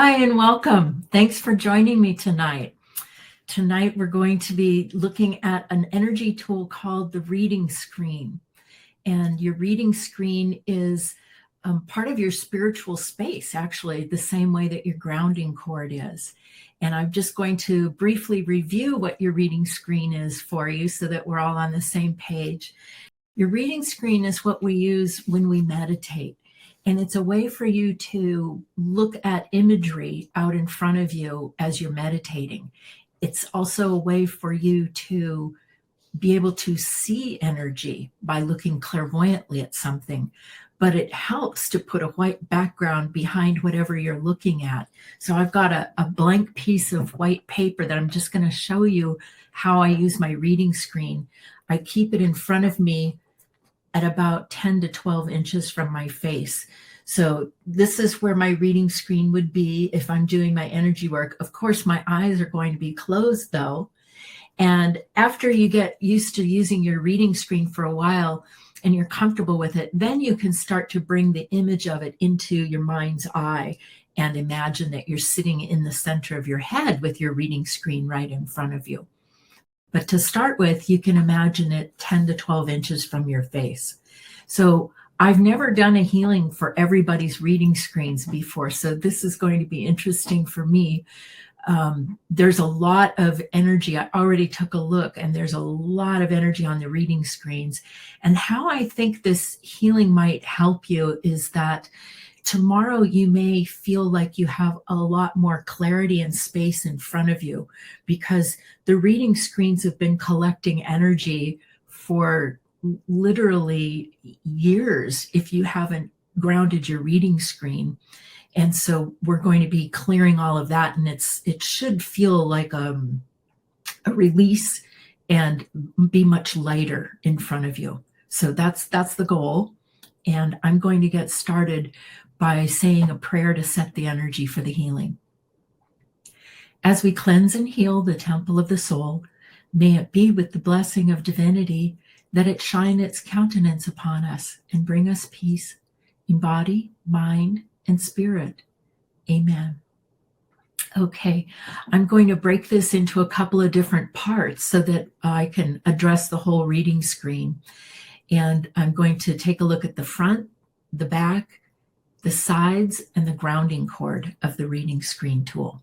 Hi and welcome. Thanks for joining me tonight. Tonight we're going to be looking at an energy tool called the reading screen. And your reading screen is part of your spiritual space, actually, the same way that your grounding cord is. And I'm just going to briefly review what your reading screen is for you so that we're all on the same page. Your reading screen is what we use when we meditate. And it's a way for you to look at imagery out in front of you as you're meditating. It's also a way for you to be able to see energy by looking clairvoyantly at something, but it helps to put a white background behind whatever you're looking at. So I've got a blank piece of white paper that I'm just going to show you how I use my reading screen. I keep it in front of me at about 10 to 12 inches from my face. So this is where my reading screen would be if I'm doing my energy work. Of course, my eyes are going to be closed though. And after you get used to using your reading screen for a while and you're comfortable with it, then you can start to bring the image of it into your mind's eye and imagine that you're sitting in the center of your head with your reading screen right in front of you. But to start with, you can imagine it 10 to 12 inches from your face. So I've never done a healing for everybody's reading screens before, so this is going to be interesting for me. There's a lot of energy. I already took a look, and there's a lot of energy on the reading screens. And how I think this healing might help you is that tomorrow you may feel like you have a lot more clarity and space in front of you because the reading screens have been collecting energy for literally years if you haven't grounded your reading screen. And so we're going to be clearing all of that, and it should feel like a release and be much lighter in front of you. So that's the goal. And I'm going to get started by saying a prayer to set the energy for the healing. As we cleanse and heal the temple of the soul, may it be with the blessing of divinity that it shine its countenance upon us and bring us peace in body, mind, and spirit. Amen. Okay, I'm going to break this into a couple of different parts so that I can address the whole reading screen. And I'm going to take a look at the front, the back, the sides, and the grounding cord of the reading screen tool.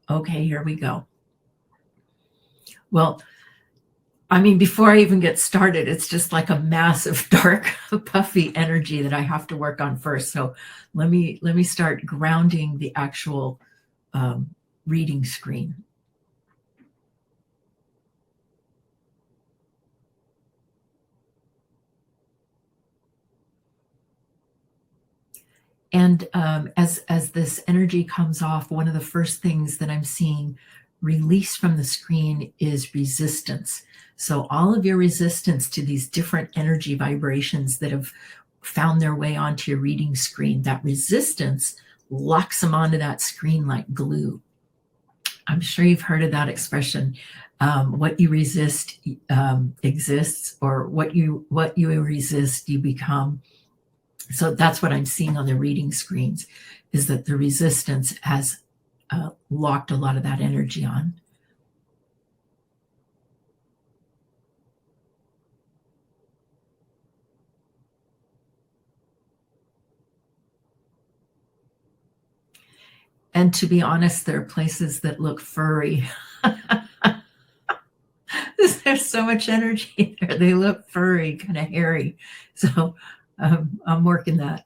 Okay, here we go. Well, I mean, before I even get started, it's just like a massive, dark, puffy energy that I have to work on first. So let me start grounding the actual reading screen. And as this energy comes off, one of the first things that I'm seeing release from the screen is resistance. So all of your resistance to these different energy vibrations that have found their way onto your reading screen, that resistance locks them onto that screen like glue. I'm sure you've heard of that expression. What you resist exists, or what you resist, you become. So that's what I'm seeing on the reading screens, is that the resistance has locked a lot of that energy on. And to be honest, there are places that look furry. There's so much energy there. They look furry, kind of hairy. So I'm working that.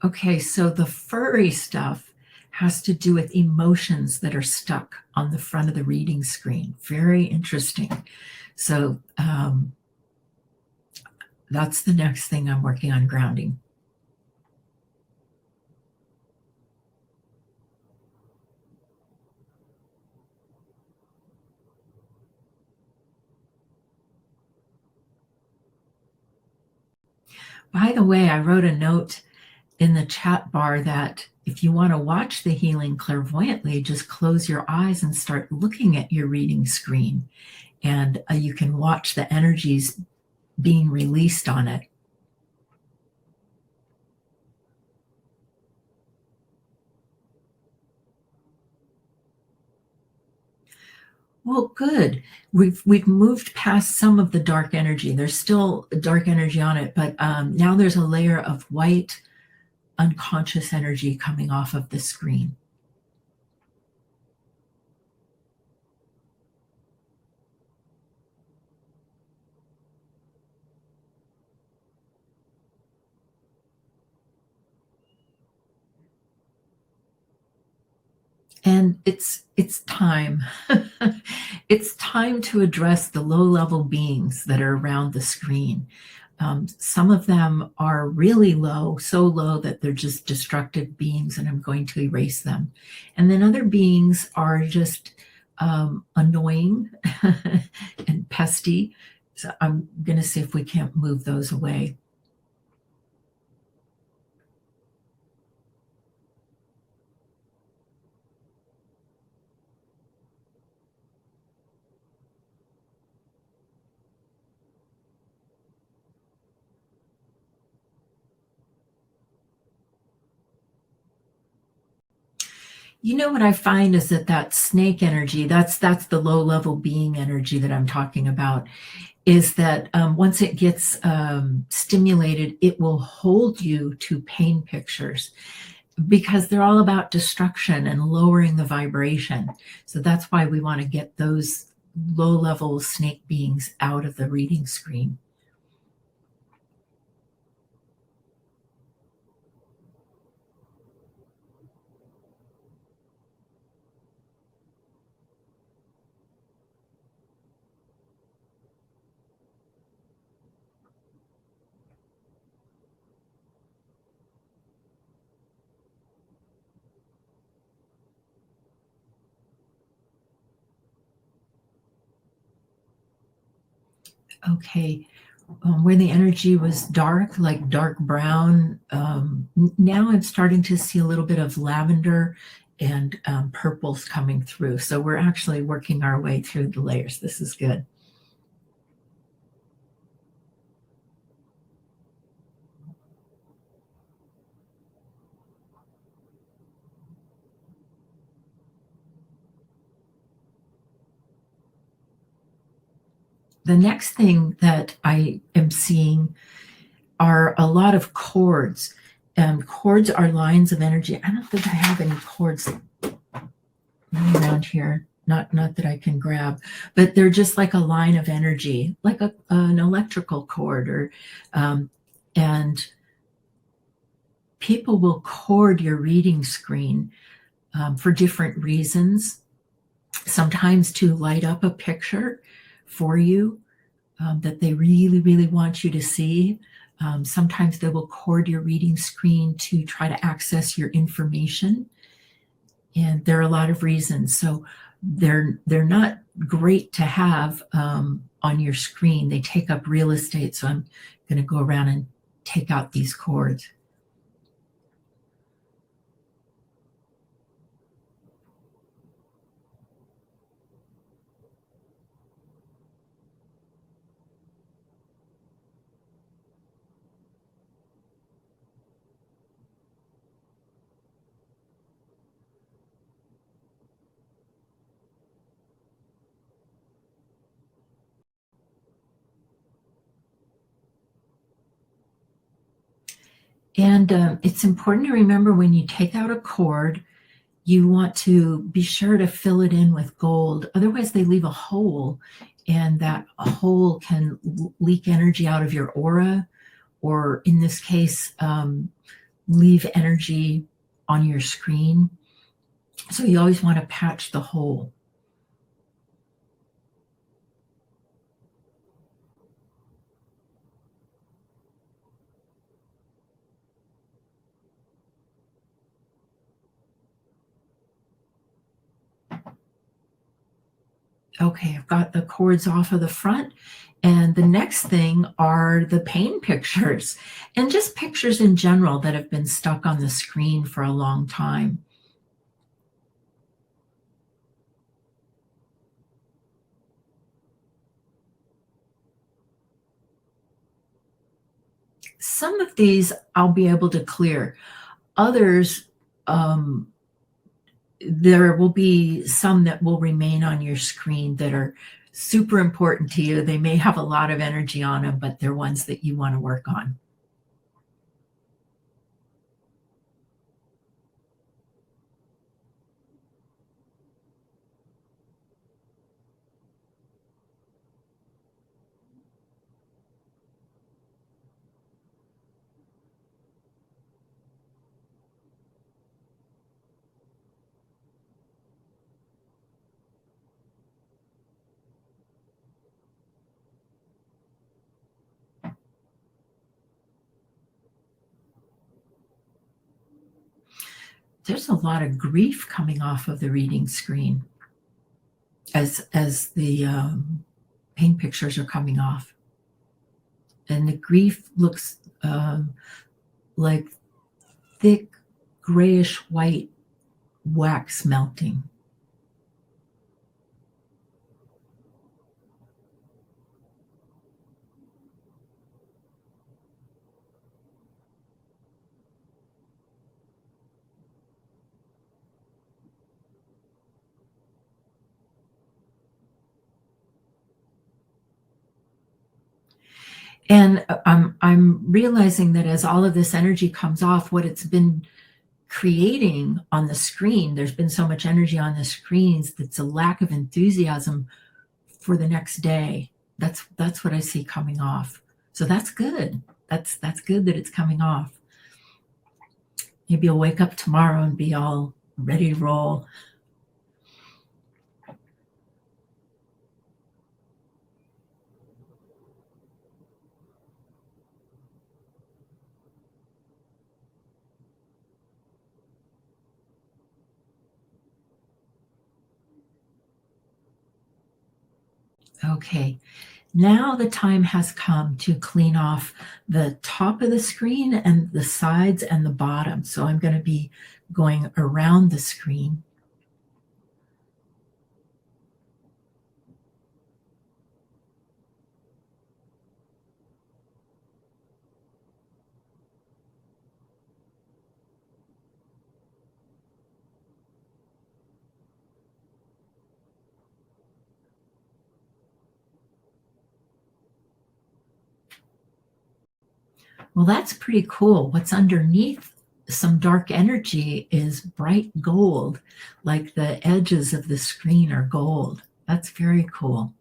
Okay, so the furry stuff has to do with emotions that are stuck on the front of the reading screen. Very interesting. So that's the next thing I'm working on grounding. By the way, I wrote a note in the chat bar that If you want to watch the healing clairvoyantly, just close your eyes and start looking at your reading screen, and you can watch the energies being released on it. Well, good. We've moved past some of the dark energy. There's still dark energy on it, but now there's a layer of white, unconscious energy coming off of the screen. And it's time. It's time to address the low-level beings that are around the screen. Some of them are really low, so low that they're just destructive beings, and I'm going to erase them. And then other beings are just annoying and pesty. So I'm going to see if we can't move those away. You know what I find is that snake energy, that's the low level being energy that I'm talking about, is that once it gets stimulated, it will hold you to pain pictures because they're all about destruction and lowering the vibration. So that's why we want to get those low level snake beings out of the reading screen. Okay. Where the energy was dark, like dark brown, now I'm starting to see a little bit of lavender and purples coming through. So we're actually working our way through the layers. This is good. The next thing that I am seeing are a lot of cords. Cords are lines of energy. I don't think I have any cords around here. Not that I can grab, but they're just like a line of energy, like an electrical cord, or and people will cord your reading screen for different reasons. Sometimes to light up a picture for you that they really, really want you to see. Sometimes they will cord your reading screen to try to access your information. And there are a lot of reasons. So they're not great to have on your screen. They take up real estate. So I'm going to go around and take out these cords. And it's important to remember when you take out a cord, you want to be sure to fill it in with gold. Otherwise, they leave a hole, and that hole can leak energy out of your aura, or in this case, leave energy on your screen. So you always want to patch the hole. Okay, I've got the cords off of the front. And the next thing are the pain pictures and just pictures in general that have been stuck on the screen for a long time. Some of these I'll be able to clear. Others, um, there will be some that will remain on your screen that are super important to you. They may have a lot of energy on them, but they're ones that you want to work on. There's a lot of grief coming off of the reading screen as the paint pictures are coming off. And the grief looks like thick grayish white wax melting. And I'm realizing that as all of this energy comes off, what it's been creating on the screen, there's been so much energy on the screens that's a lack of enthusiasm for the next day. That's what I see coming off. So that's good. That's good that it's coming off. Maybe you'll wake up tomorrow and be all ready to roll. Okay, now the time has come to clean off the top of the screen and the sides and the bottom. So I'm going to be going around the screen. Well, that's pretty cool. What's underneath some dark energy is bright gold, like the edges of the screen are gold. That's very cool.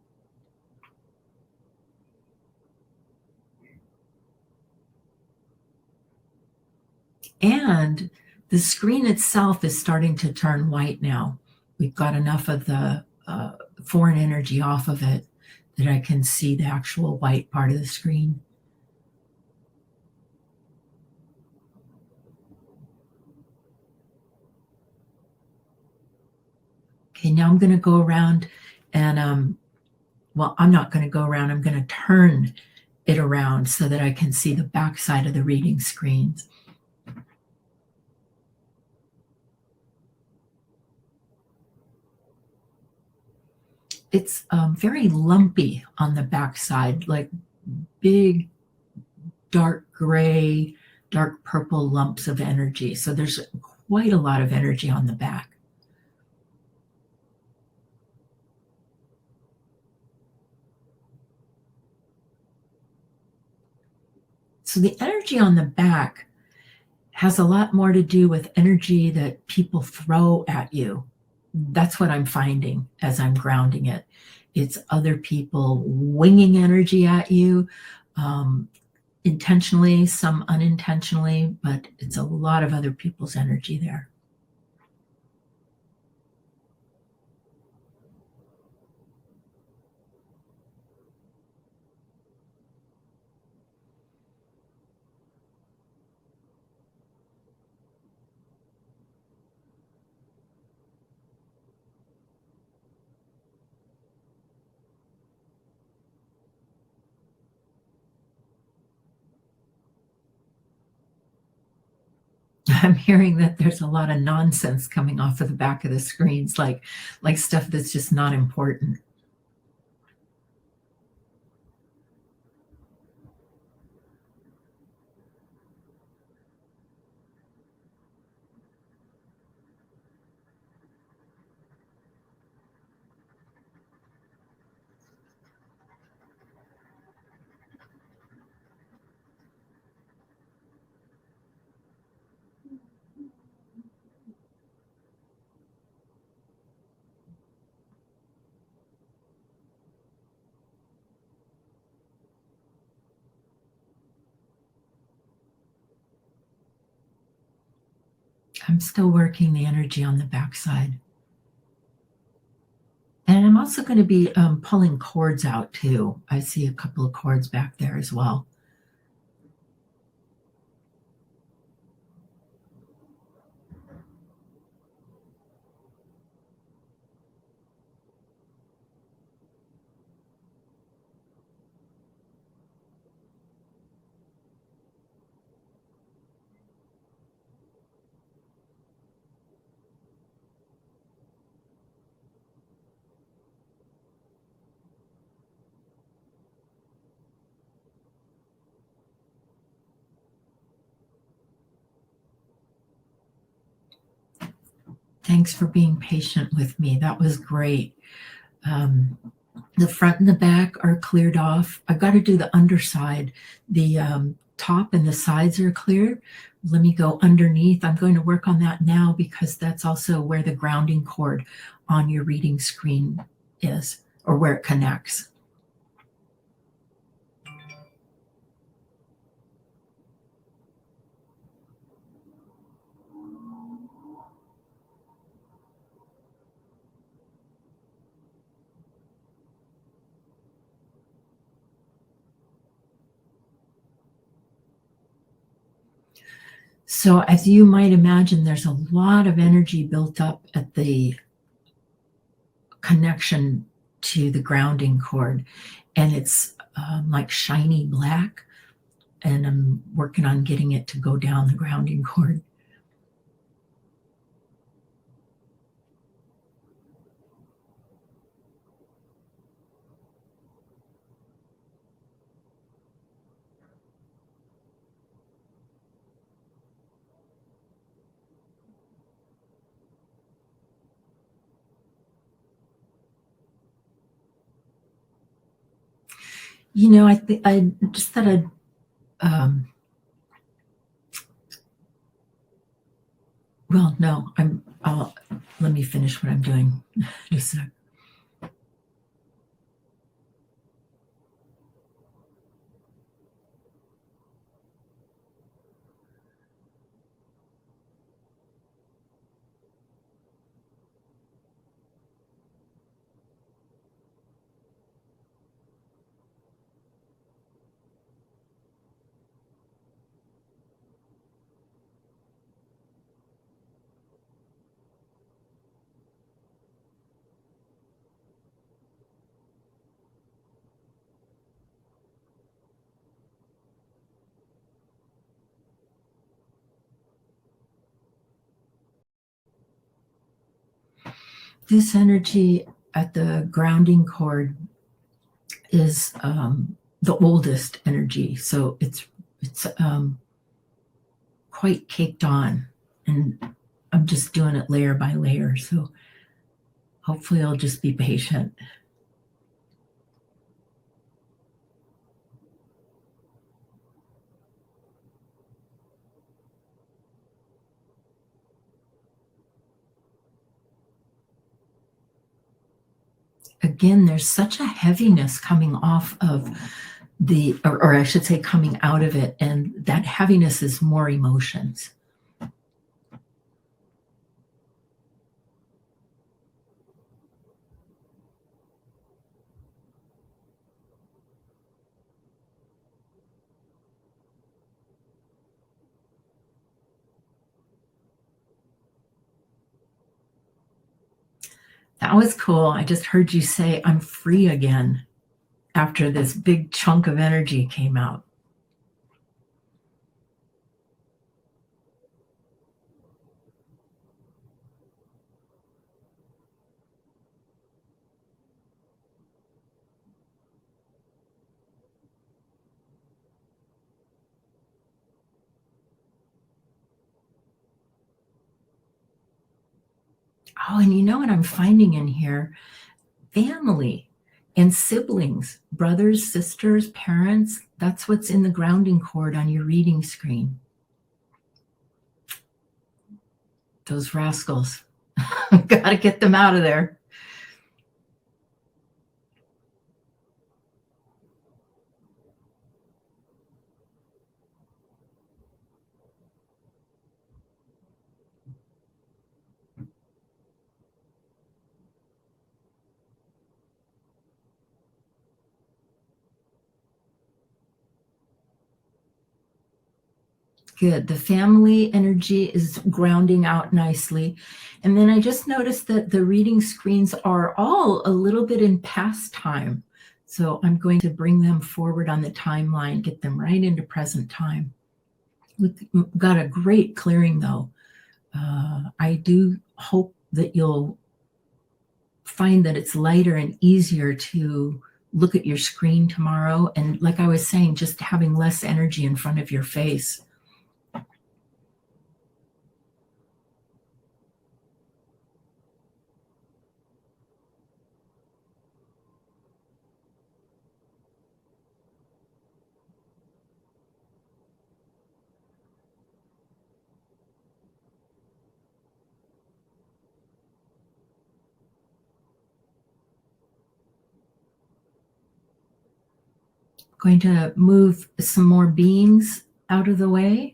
And the screen itself is starting to turn white now. We've got enough of the foreign energy off of it that I can see the actual white part of the screen. Okay, now I'm going to go around and, well, I'm not going to go around. I'm going to turn it around so that I can see the back side of the reading screens. It's very lumpy on the back side, like big, dark gray, dark purple lumps of energy. So there's quite a lot of energy on the back. So the energy on the back has a lot more to do with energy that people throw at you. That's what I'm finding as I'm grounding it. It's other people winging energy at you, intentionally, some unintentionally, but it's a lot of other people's energy there. I'm hearing that there's a lot of nonsense coming off of the back of the screens, like stuff that's just not important. I'm still working the energy on the backside. And I'm also going to be pulling cords out too. I see a couple of cords back there as well. Thanks for being patient with me. That was great. The front and the back are cleared off. I've got to do the underside. The top and the sides are clear. Let me go underneath. I'm going to work on that now because that's also where the grounding cord on your reading screen is, or where it connects. So as you might imagine, there's a lot of energy built up at the connection to the grounding cord, and it's like shiny black, and I'm working on getting it to go down the grounding cord. You know, I just thought I'd well, no, let me finish what I'm doing. Just a sec. This energy at the grounding cord is the oldest energy, so it's quite caked on, and I'm just doing it layer by layer. So hopefully, I'll just be patient. Again, there's such a heaviness coming off of or I should say, coming out of it, and that heaviness is more emotions. That was cool. I just heard you say, I'm free again after this big chunk of energy came out. Oh, and you know what I'm finding in here? Family and siblings, brothers, sisters, parents. That's what's in the grounding cord on your reading screen. Those rascals. Got to get them out of there. Good. The family energy is grounding out nicely. And then I just noticed that the reading screens are all a little bit in past time. So I'm going to bring them forward on the timeline, get them right into present time. We've got a great clearing though. I do hope that you'll find that it's lighter and easier to look at your screen tomorrow. And like I was saying, just having less energy in front of your face. Going to move some more beings out of the way.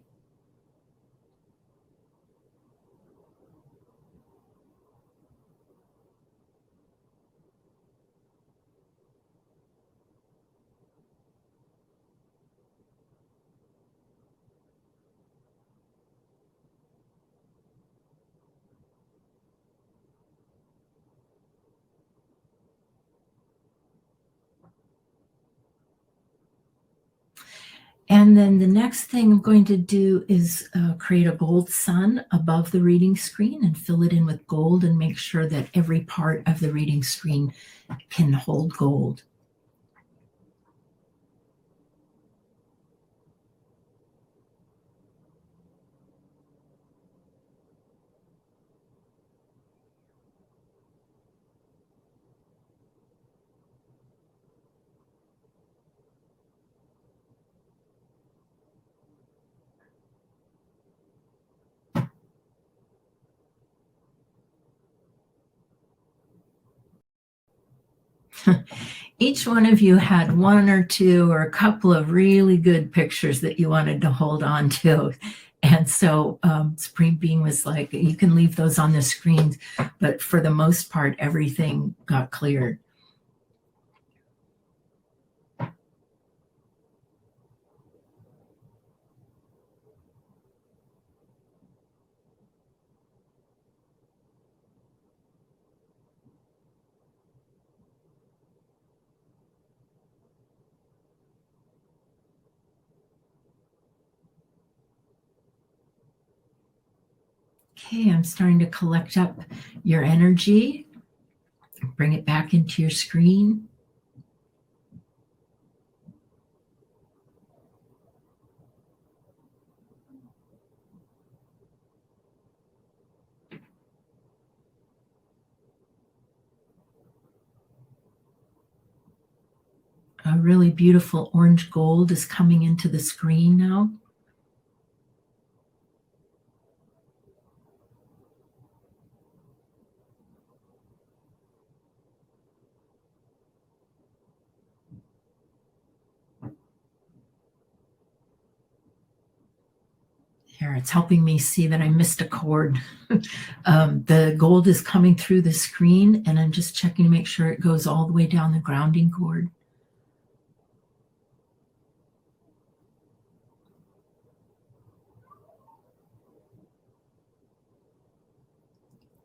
And then the next thing I'm going to do is create a gold sun above the reading screen and fill it in with gold and make sure that every part of the reading screen can hold gold. Each one of you had one or two or a couple of really good pictures that you wanted to hold on to. And so Supreme Being was like, you can leave those on the screens, but for the most part, everything got cleared. Okay, I'm starting to collect up your energy. Bring it back into your screen. A really beautiful orange gold is coming into the screen now. Here, it's helping me see that I missed a chord. The gold is coming through the screen, and I'm just checking to make sure it goes all the way down the grounding cord.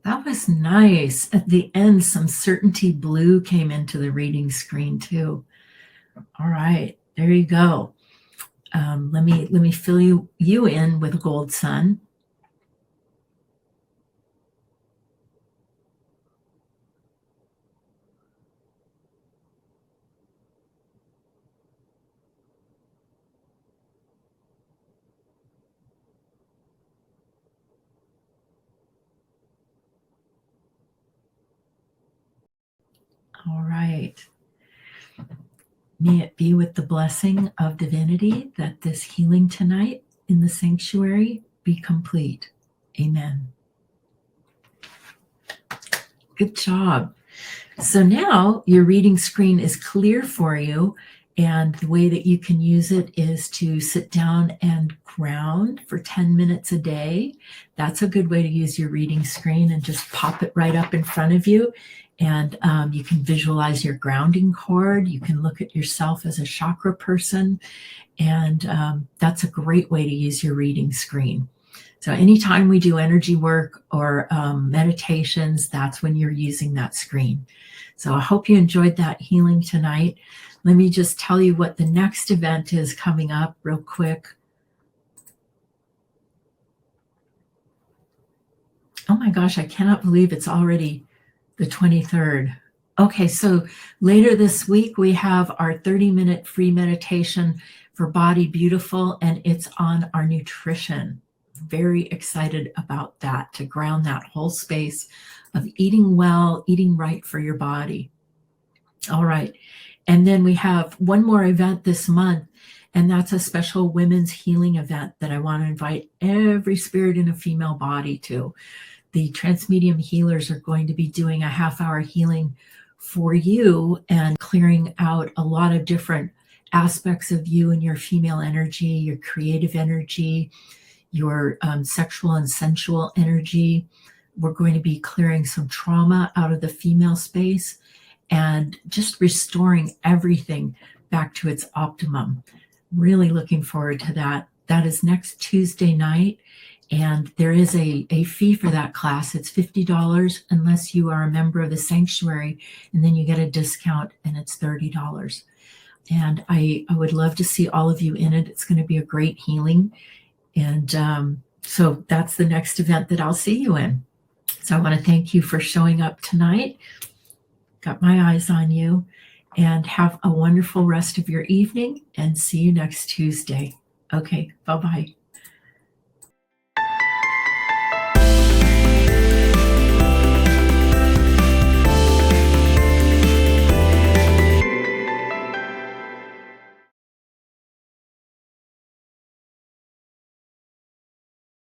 That was nice. At the end, some certainty blue came into the reading screen too. All right, there you go. Let me fill you in with a gold sun. All right. May it be with the blessing of divinity that this healing tonight in the sanctuary be complete. Amen. Good job. So now your reading screen is clear for you, and the way that you can use it is to sit down and ground for 10 minutes a day. That's a good way to use your reading screen, and just pop it right up in front of you. And you can visualize your grounding cord. You can look at yourself as a chakra person. And that's a great way to use your reading screen. So anytime we do energy work or meditations, that's when you're using that screen. So I hope you enjoyed that healing tonight. Let me just tell you what the next event is coming up real quick. Oh my gosh, I cannot believe it's already the 23rd. Okay, so later this week, we have our 30-minute free meditation for Body Beautiful, and it's on our nutrition. Very excited about that, to ground that whole space of eating well, eating right for your body. All right. And then we have one more event this month, and that's a special women's healing event that I want to invite every spirit in a female body to. The Transmedium healers are going to be doing a half-hour healing for you and clearing out a lot of different aspects of you and your female energy, your creative energy, your sexual and sensual energy. We're going to be clearing some trauma out of the female space and just restoring everything back to its optimum. Really looking forward to that. That is next Tuesday night. And there is a fee for that class. It's $50 unless you are a member of the sanctuary, and then you get a discount and it's $30. And I would love to see all of you in it. It's going to be a great healing. And so that's the next event that I'll see you in. So I want to thank you for showing up tonight. Got my eyes on you. And have a wonderful rest of your evening, and see you next Tuesday. Okay, bye-bye.